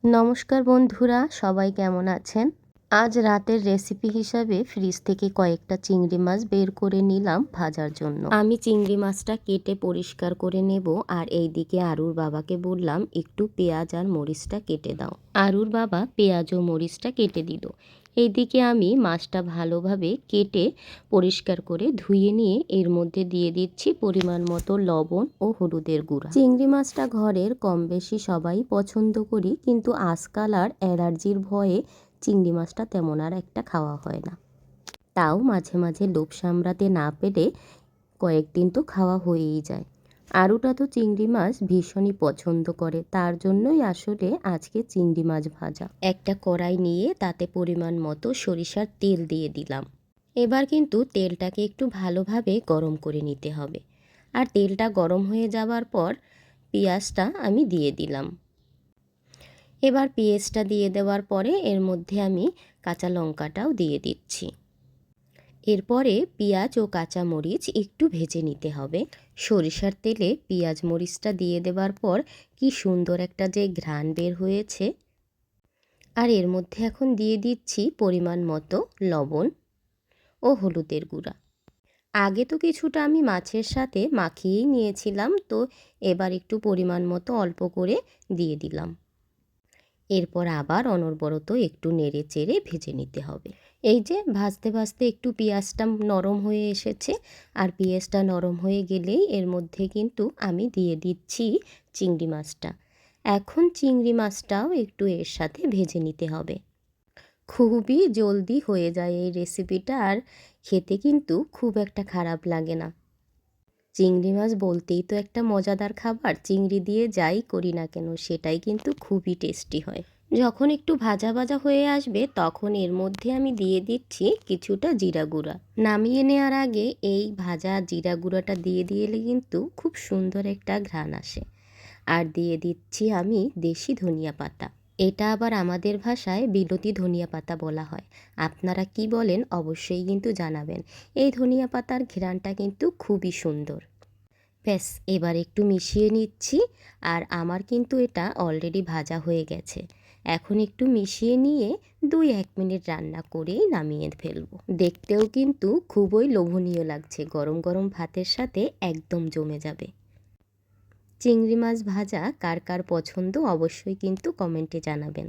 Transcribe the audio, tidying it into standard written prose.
নমস্কার বন্ধুরা, সবাই কেমন আছেন? আজ রাতের রেসিপি হিসাবে ফ্রিজ থেকে কয়েকটা চিংড়ি মাছ বের করে নিলাম ভাজার জন্য। আমি চিংড়ি মাছটা কেটে পরিষ্কার করে নেব, আর এইদিকে আরুর বাবাকে বললাম একটু পেঁয়াজ আর মরিচটা কেটে দাও। আরুর বাবা পেঁয়াজ ও মরিচটা কেটে দিল। এইদিকে আমি মাছটা ভালোভাবে কেটে পরিষ্কার করে ধুয়ে নিয়ে এর মধ্যে দিয়ে দিচ্ছি পরিমাণ মতো লবণ ও হলুদের গুঁড়া। চিংড়ি মাছটা ঘরের কম বেশি সবাই পছন্দ করি, কিন্তু আজকাল আর অ্যালার্জির ভয়ে চিংড়ি মাছটা তেমন আর একটা খাওয়া হয় না। তাও মাঝে মাঝে লোভ সামলাতে না পেরে কয়েকদিন তো খাওয়া হয়েই যায়। আরুটা তো চিংড়ি মাছ ভীষণই পছন্দ করে, তার জন্যই আসলে আজকে চিংড়ি মাছ ভাজা। একটা কড়াই নিয়ে তাতে পরিমাণ মতো সরিষার তেল দিয়ে দিলাম। এবার কিন্তু তেলটাকে একটু ভালোভাবে গরম করে নিতে হবে। আর তেলটা গরম হয়ে যাওয়ার পর পেঁয়াজটা আমি দিয়ে দিলাম। এবার পেঁয়াজটা দিয়ে দেওয়ার পরে এর মধ্যে আমি কাঁচা লঙ্কাটাও দিয়ে দিচ্ছি। এরপরে পেঁয়াজ ও কাঁচা মরিচ একটু ভেজে নিতে হবে। সরিষার তেলে পেঁয়াজ মরিচটা দিয়ে দেওয়ার পর কি সুন্দর একটা যে ঘ্রাণ বের হয়েছে। আর এর মধ্যে এখন দিয়ে দিচ্ছি পরিমাণ মতো লবণ ও হলুদের গুঁড়া। আগে তো কিছুটা আমি মাছের সাথে মাখিয়েই নিয়েছিলাম, তো এবার একটু পরিমাণ মতো অল্প করে দিয়ে দিলাম। এরপর আবার অনবরত একটু নেড়ে চেড়ে ভেজে নিতে হবে। এই যে ভাজতে ভাজতে একটু পেঁয়াজটা নরম হয়ে এসেছে, আর পেঁয়াজটা নরম হয়ে গেলেই এর মধ্যে কিন্তু আমি দিয়ে দিচ্ছি চিংড়ি মাছটা। এখন চিংড়ি মাছটাও একটু এর সাথে ভেজে নিতে হবে। খুবই জলদি হয়ে যায় এই রেসিপিটা, আর খেতে কিন্তু খুব একটা খারাপ লাগে না। চিংড়ি মাছ বলতেই তো একটা মজাদার খাবার, চিংড়ি দিয়ে যাই করি না কেন সেটাই কিন্তু খুবই টেস্টি হয়। যখন একটু ভাজা ভাজা হয়ে আসবে তখন এর মধ্যে আমি দিয়ে দিচ্ছি কিছুটা জিরা গুঁড়া। নামিয়ে নেওয়ার আগে এই ভাজা জিরা গুঁড়াটা দিয়ে দিলে কিন্তু খুব সুন্দর একটা ঘ্রাণ আসে। আর দিয়ে দিচ্ছি আমি দেশি ধনিয়া পাতা। এটা আবার আমাদের ভাষায় বিলতি ধনিয়া পাতা বলা হয়। আপনারা কি বলেন অবশ্যই কিন্তু জানাবেন। এই ধনিয়া পাতার ঘ্রাণটা কিন্তু খুবই সুন্দর। ব্যাস, এবার একটু মিশিয়ে নিচ্ছি। আর আমার কিন্তু এটা অলরেডি ভাজা হয়ে গেছে। এখন একটু মিশিয়ে নিয়ে 2-1 মিনিট রান্না করেই নামিয়ে ফেলবো। দেখতেও কিন্তু খুবই লোভনীয় লাগছে, গরম গরম ভাতের সাথে একদম জমে যাবে। চিংড়ি মাছ ভাজা কার কার পছন্দ অবশ্যই কিন্তু কমেন্টে জানাবেন।